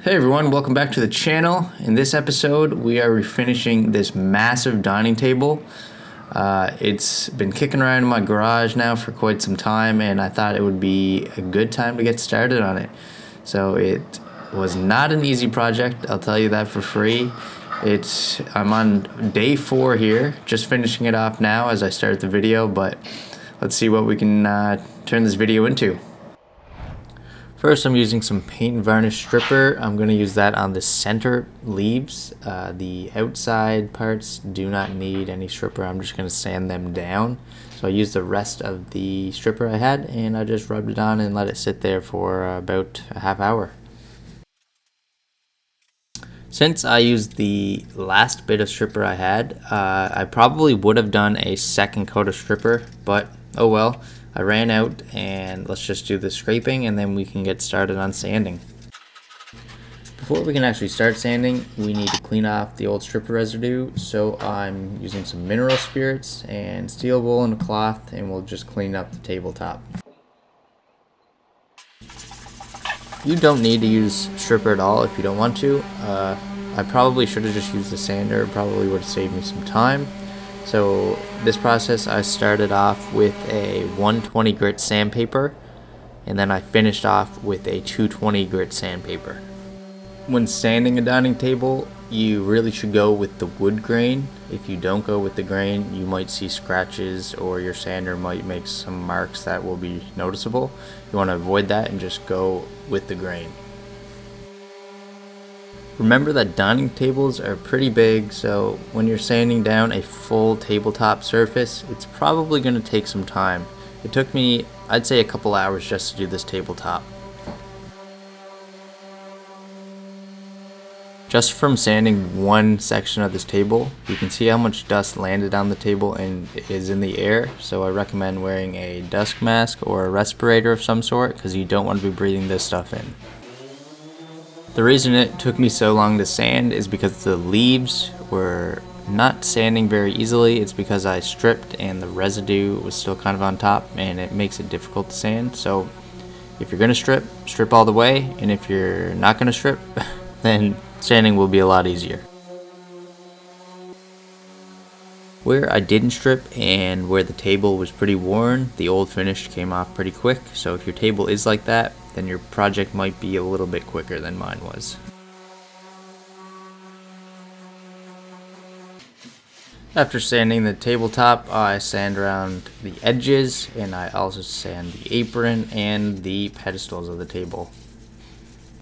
Hey everyone, welcome back to the channel. In this episode, we are refinishing this massive dining table. It's been kicking around in my garage now for quite some time, and I thought it would be a good time to get started on it. So it was not an easy project, I'll tell you that for free. I'm on day 4 here, just finishing it off now as I start the video, but let's see what we can turn this video into. First, I'm using some paint and varnish stripper. I'm going to use that on the center leaves. The outside parts do not need any stripper. I'm just going to sand them down. So I used the rest of the stripper I had, and I just rubbed it on and let it sit there for about a half hour. Since I used the last bit of stripper I had, I probably would have done a second coat of stripper, but oh well. I ran out, and let's just do the scraping and then we can get started on sanding. Before we can actually start sanding, we need to clean off the old stripper residue, so I'm using some mineral spirits and steel wool and a cloth, and we'll just clean up the tabletop. You don't need to use stripper at all if you don't want to. I probably should have just used the sander. It probably would have saved me some time. So this process, I started off with a 120 grit sandpaper, and then I finished off with a 220 grit sandpaper. When sanding a dining table, you really should go with the wood grain. If you don't go with the grain, you might see scratches, or your sander might make some marks that will be noticeable. You want to avoid that and just go with the grain. Remember that dining tables are pretty big, so when you're sanding down a full tabletop surface, it's probably going to take some time. It took me, I'd say, a couple hours just to do this tabletop. Just from sanding one section of this table, you can see how much dust landed on the table and is in the air, so I recommend wearing a dust mask or a respirator of some sort, because you don't want to be breathing this stuff in. The reason it took me so long to sand is because the leaves were not sanding very easily. It's because I stripped and the residue was still kind of on top, and it makes it difficult to sand. So if you're going to strip all the way, and if you're not going to strip, then sanding will be a lot easier. Where I didn't strip and where the table was pretty worn, the old finish came off pretty quick. So if your table is like that, then your project might be a little bit quicker than mine was. After sanding the tabletop, I sand around the edges, and I also sand the apron and the pedestals of the table.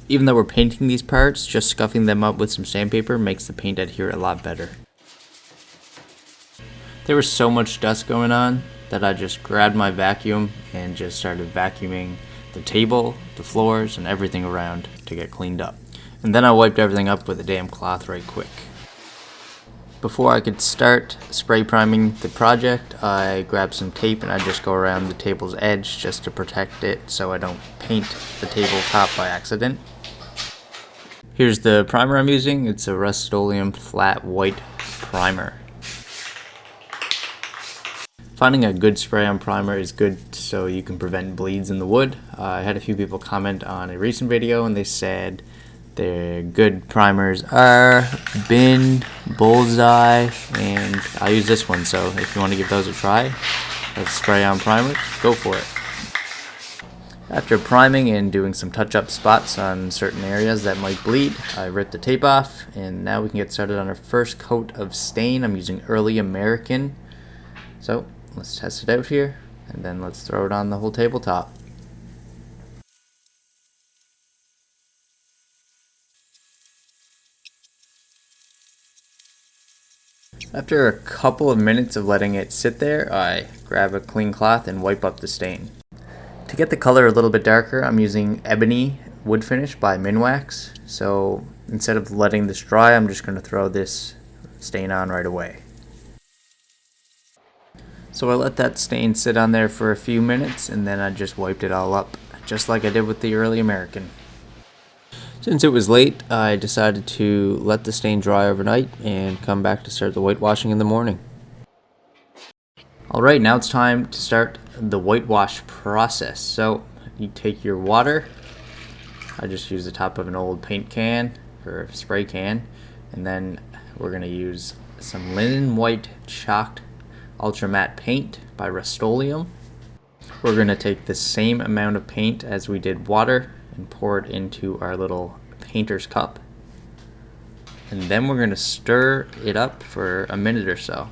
Even though we're painting these parts, just scuffing them up with some sandpaper makes the paint adhere a lot better. There was so much dust going on that I just grabbed my vacuum and just started vacuuming the table, the floors, and everything around to get cleaned up. And then I wiped everything up with a damn cloth right quick. Before I could start spray priming the project, I grabbed some tape and I just go around the table's edge just to protect it so I don't paint the tabletop by accident. Here's the primer I'm using. It's a Rust-Oleum flat white primer. Finding a good spray-on primer is good so you can prevent bleeds in the wood. I had a few people comment on a recent video, and they said their good primers are Bin, Bullseye, and I use this one, so if you want to give those a try, as spray-on primers, go for it. After priming and doing some touch-up spots on certain areas that might bleed, I ripped the tape off, and now we can get started on our first coat of stain. I'm using Early American, so let's test it out here, and then let's throw it on the whole tabletop. After a couple of minutes of letting it sit there, I grab a clean cloth and wipe up the stain. To get the color a little bit darker, I'm using Ebony Wood Finish by Minwax. So instead of letting this dry, I'm just going to throw this stain on right away. So I let that stain sit on there for a few minutes, and then I just wiped it all up, just like I did with the Early American. Since it was late, I decided to let the stain dry overnight and come back to start the whitewashing in the morning. Alright, now it's time to start the whitewash process. So you take your water I just use the top of an old paint can or spray can, and then we're going to use some linen white chalked ultra matte paint by Rust-Oleum. We're going to take the same amount of paint as we did water and pour it into our little painter's cup, and then we're going to stir it up for a minute or so.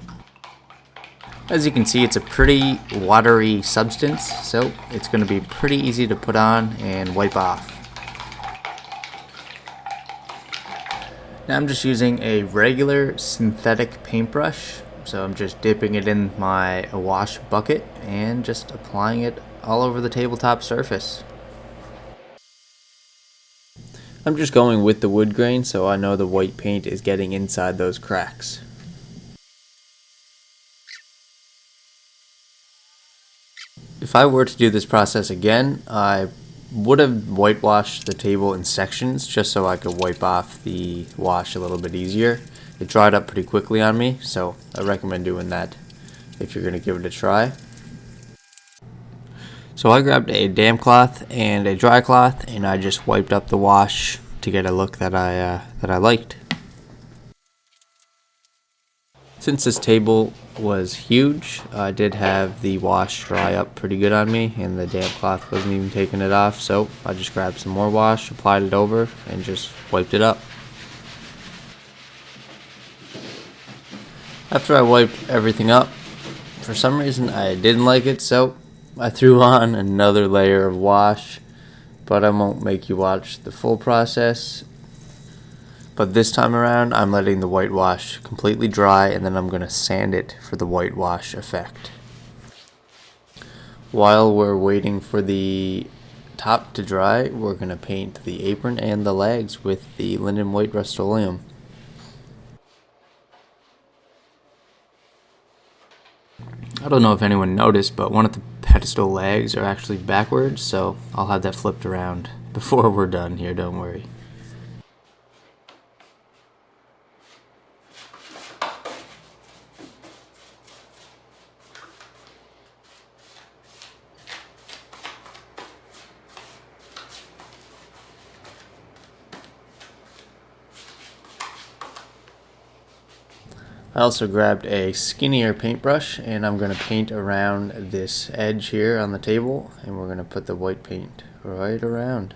As you can see, it's a pretty watery substance, so it's going to be pretty easy to put on and wipe off. Now I'm just using a regular synthetic paintbrush, so I'm just dipping it in my wash bucket and just applying it all over the tabletop surface. I'm just going with the wood grain so I know the white paint is getting inside those cracks. If I were to do this process again, I would have whitewashed the table in sections just so I could wipe off the wash a little bit easier. It dried up pretty quickly on me, so I recommend doing that if you're going to give it a try. So I grabbed a damp cloth and a dry cloth and I just wiped up the wash to get a look that I liked. Since this table was huge, I did have the wash dry up pretty good on me, and the damp cloth wasn't even taking it off, so I just grabbed some more wash, applied it over, and just wiped it up. After I wiped everything up, for some reason I didn't like it, so I threw on another layer of wash, but I won't make you watch the full process. But this time around, I'm letting the whitewash completely dry, and then I'm going to sand it for the whitewash effect. While we're waiting for the top to dry, we're going to paint the apron and the legs with the linen white Rust-Oleum. I don't know if anyone noticed, but one of the pedestal legs are actually backwards, so I'll have that flipped around before we're done here, don't worry. I also grabbed a skinnier paintbrush and I'm going to paint around this edge here on the table, and we're going to put the white paint right around.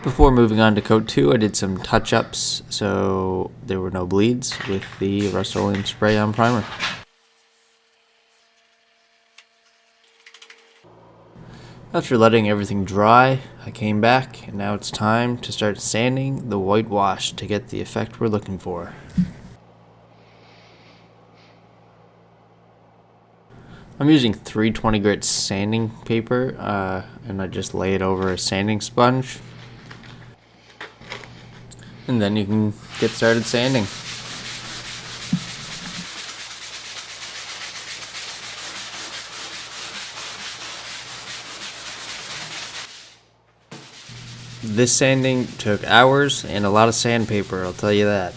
Before moving on to coat 2, I did some touch-ups so there were no bleeds with the Rust-Oleum spray-on primer. After letting everything dry, I came back, and now it's time to start sanding the whitewash to get the effect we're looking for. I'm using 320 grit sanding paper, and I just lay it over a sanding sponge. And then you can get started sanding. This sanding took hours and a lot of sandpaper, I'll tell you that.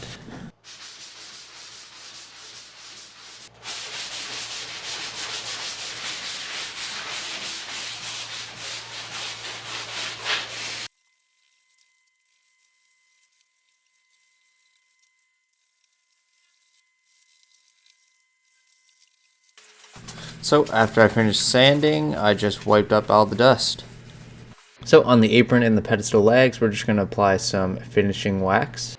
So after I finished sanding, I just wiped up all the dust. So on the apron and the pedestal legs, we're just going to apply some finishing wax.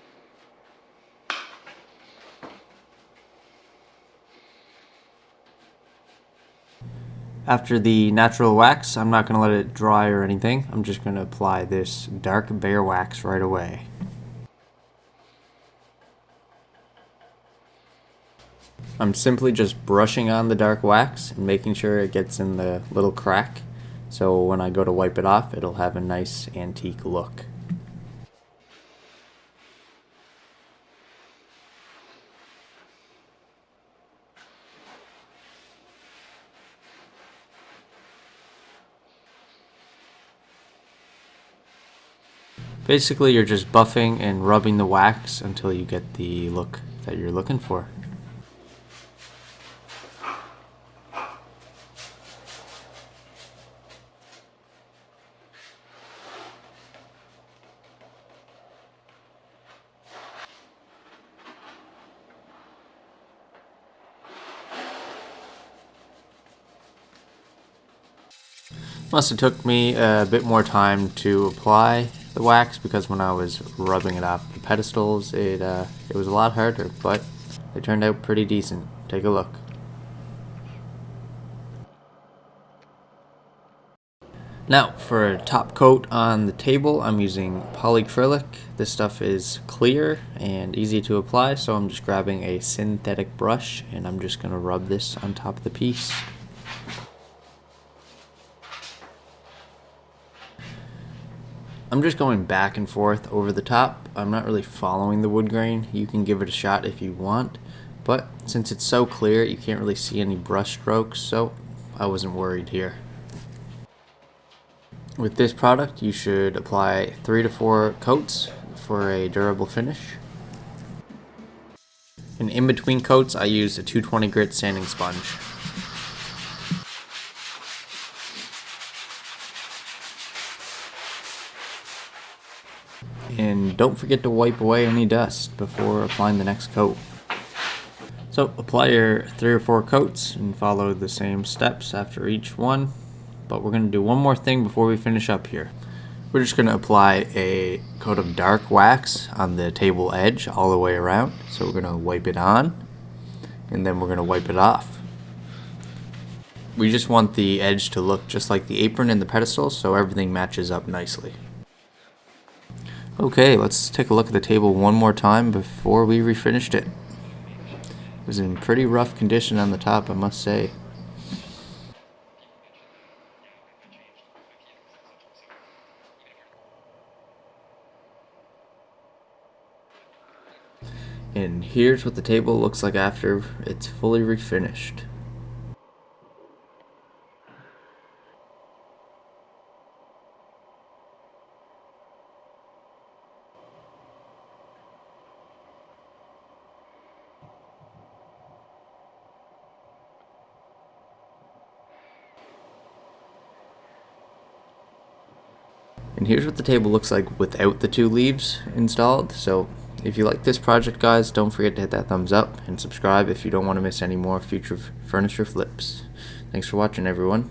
After the natural wax, I'm not going to let it dry or anything. I'm just going to apply this dark bear wax right away. I'm simply just brushing on the dark wax and making sure it gets in the little crack, so when I go to wipe it off, it'll have a nice antique look. Basically, you're just buffing and rubbing the wax until you get the look that you're looking for. Must have took me a bit more time to apply the wax because when I was rubbing it off the pedestals, it was a lot harder, but they turned out pretty decent. Take a look. Now for a top coat on the table, I'm using polyacrylic. This stuff is clear and easy to apply, so I'm just grabbing a synthetic brush and I'm just going to rub this on top of the piece. I'm just going back and forth over the top. I'm not really following the wood grain. You can give it a shot if you want, but since it's so clear, you can't really see any brush strokes, so I wasn't worried here. With this product, you should apply 3 to 4 coats for a durable finish. And in between coats, I used a 220 grit sanding sponge. And don't forget to wipe away any dust before applying the next coat. So apply your 3 or 4 coats and follow the same steps after each one. But we're going to do one more thing before we finish up here. We're just going to apply a coat of dark wax on the table edge all the way around. So we're going to wipe it on and then we're going to wipe it off. We just want the edge to look just like the apron and the pedestal so everything matches up nicely. Okay, let's take a look at the table one more time before we refinished it. It was in pretty rough condition on the top, I must say. And here's what the table looks like after it's fully refinished. And here's what the table looks like without the 2 leaves installed. So if you like this project, guys, don't forget to hit that thumbs up and subscribe if you don't want to miss any more future furniture flips. Thanks for watching, everyone.